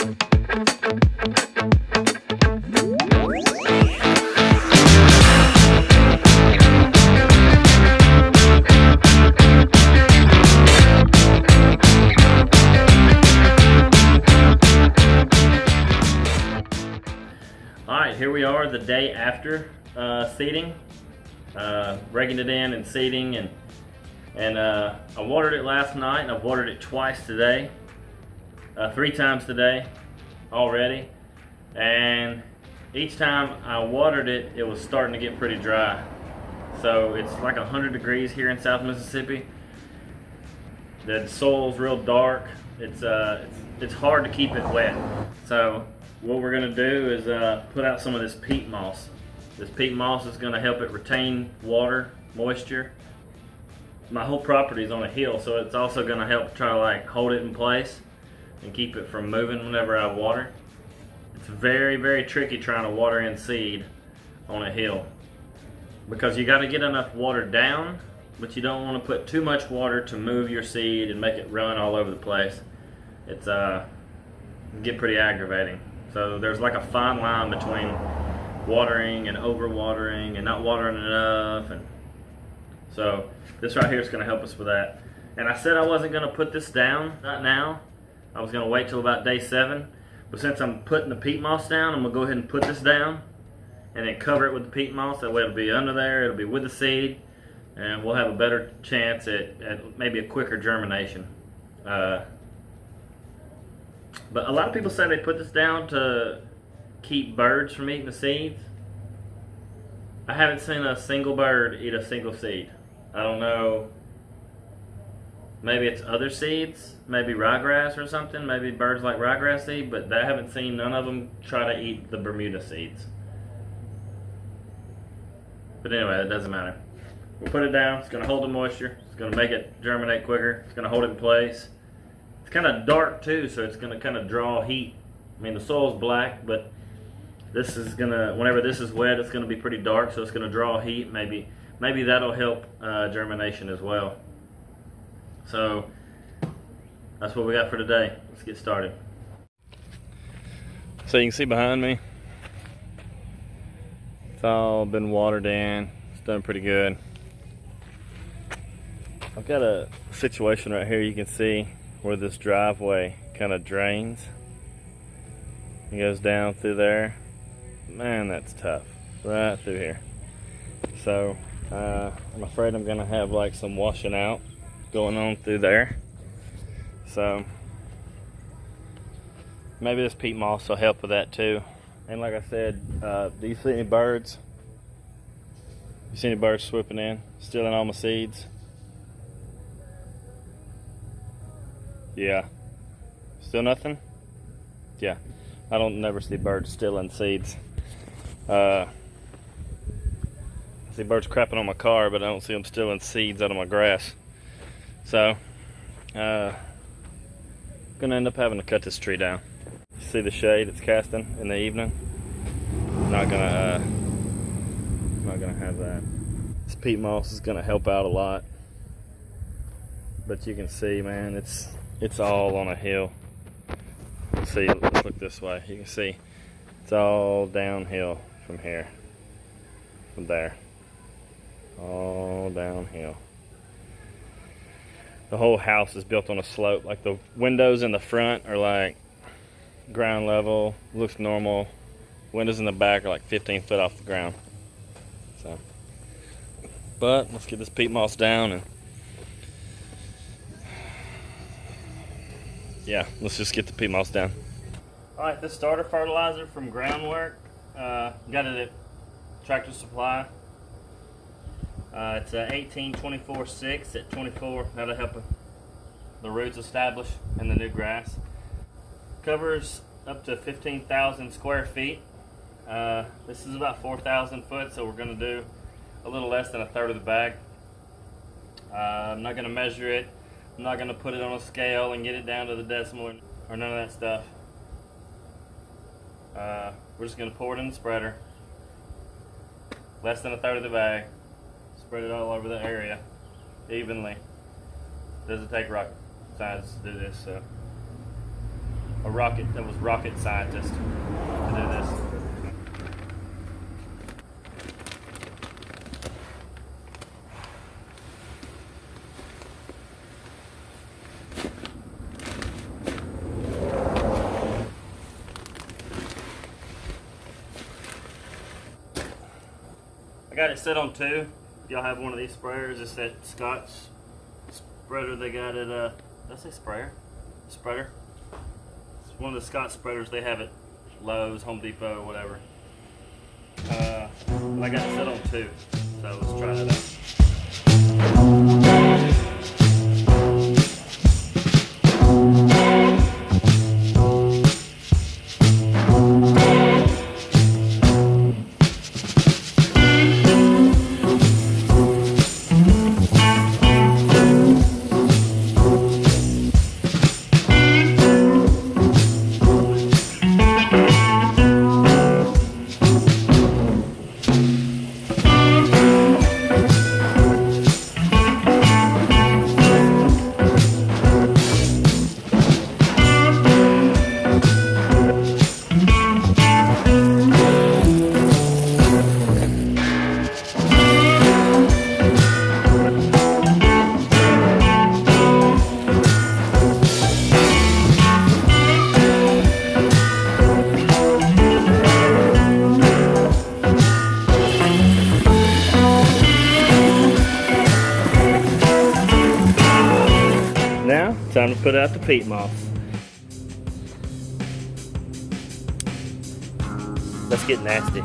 Alright, here we are the day after seeding, raking it in and seeding, and I watered it last night, and I've watered it twice today, 3 times today already, and each time I watered it, it was starting to get pretty dry. So it's like 100 degrees here in South Mississippi. The soil's real dark. It's hard to keep it wet. So what we're going to do is put out some of this peat moss. This peat moss is going to help it retain water, moisture. My whole property is on a hill, so it's also going to help try to like hold it in place and keep it from moving whenever I water. It's very, very tricky trying to water in seed on a hill, because you got to get enough water down, but you don't want to put too much water to move your seed and make it run all over the place. It's get pretty aggravating. So there's like a fine line between watering and overwatering and not watering enough, and so this right here is going to help us with that. And I said I wasn't going to put this down right now. I was going to wait till about day 7, but since I'm putting the peat moss down, I'm going to go ahead and put this down and then cover it with the peat moss. That way it'll be under there, it'll be with the seed, and we'll have a better chance at maybe a quicker germination. But a lot of people say they put this down to keep birds from eating the seeds. I haven't seen a single bird eat a single seed. I don't know, maybe it's other seeds, maybe ryegrass or something, maybe birds like ryegrass seed, but I haven't seen none of them try to eat the Bermuda seeds. But anyway, it doesn't matter. We'll put it down, it's going to hold the moisture, it's going to make it germinate quicker, it's going to hold it in place. It's kind of dark too, so it's going to kind of draw heat. I mean, the soil's black, but this is going to, whenever this is wet, it's going to be pretty dark, so it's going to draw heat. Maybe that'll help germination as well. So that's what we got for today. Let's get started. So you can see behind me, it's all been watered in. It's done pretty good. I've got a situation right here. You can see where this driveway kind of drains. It goes down through there. Man, that's tough. Right through here. So I'm afraid I'm gonna have like some washing out going on through there. So maybe this peat moss will help with that too. And like I said, do you see any birds? You see any birds swooping in, stealing all my seeds? Yeah. Still nothing? Yeah. I don't never see birds stealing seeds. I see birds crapping on my car, but I don't see them stealing seeds out of my grass. So, gonna end up having to cut this tree down. See the shade it's casting in the evening? Not gonna have that. This peat moss is gonna help out a lot. But you can see, man, it's all on a hill. See, let's look this way. You can see it's all downhill from here, from there, all downhill. The whole house is built on a slope. Like the windows in the front are like ground level, looks normal. Windows in the back are like 15 foot off the ground. So, but let's get this peat moss down, and yeah, let's just get the peat moss down. Alright, this starter fertilizer from Groundwork, got it at Tractor Supply. It's a 18-24-6 at 24. That'll help the roots establish in the new grass. Covers up to 15,000 square feet. This is about 4,000 foot, so we're going to do a little less than a third of the bag. I'm not going to measure it. I'm not going to put it on a scale and get it down to the decimal or none of that stuff. We're just going to pour it in the spreader. Less than a third of the bag. Spread it all over the area evenly. Doesn't take rocket science to do this, so rocket scientist to do this. I got it set on 2. If y'all have one of these sprayers, it's that Scotch spreader they got at, did I say sprayer? Spreader. It's one of the Scotch spreaders they have at Lowe's, Home Depot, whatever. I got it set on 2, so let's try that out. Now, time to put out the peat moss. Let's get nasty.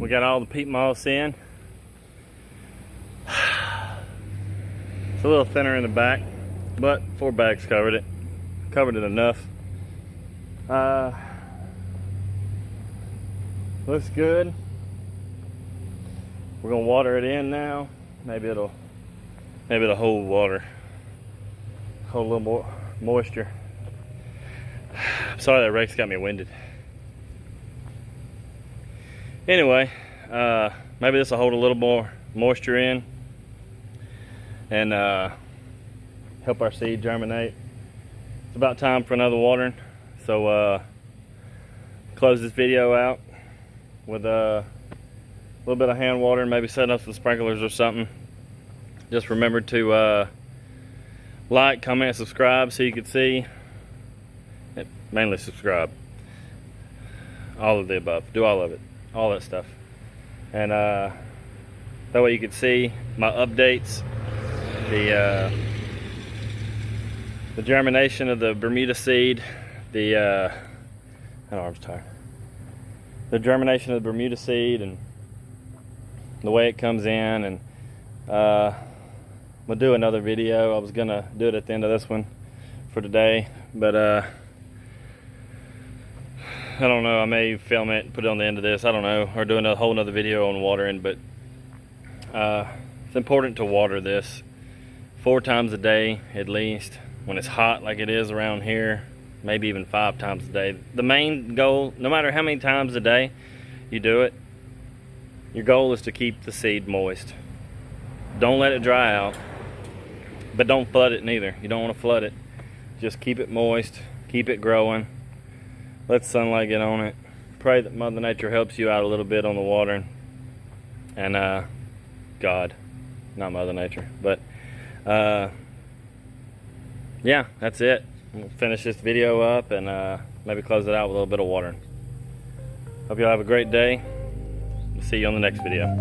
Got all the peat moss in. It's a little thinner in the back, but 4 bags covered it. Covered it enough. Looks good. We're gonna water it in now. Maybe it'll hold water, hold a little more moisture. I'm sorry that rake's got me winded. Anyway, maybe this will hold a little more moisture in and help our seed germinate. It's about time for another watering, so close this video out with a little bit of hand watering, maybe setting up some sprinklers or something. Just remember to like, comment, subscribe so you can see. Mainly subscribe. All of the above. Do all of it. All that stuff. And that way you can see my updates, the germination of the Bermuda seed, my arm's tired. The germination of the Bermuda seed and the way it comes in, and We'll do another video. I was gonna do it at the end of this one for today, but I don't know, I may film it and put it on the end of this, I don't know, or do a whole nother video on watering. But it's important to water this 4 times a day at least when it's hot like it is around here, maybe even 5 times a day. The main goal, no matter how many times a day you do it, your goal is to keep the seed moist. Don't let it dry out, but don't flood it neither. You don't want to flood it. Just keep it moist, keep it growing, let sunlight get on it. Pray that Mother Nature helps you out a little bit on the watering. And God, not Mother Nature, but yeah, that's it. We'll finish this video up and maybe close it out with a little bit of watering. Hope y'all have a great day. We'll see you on the next video.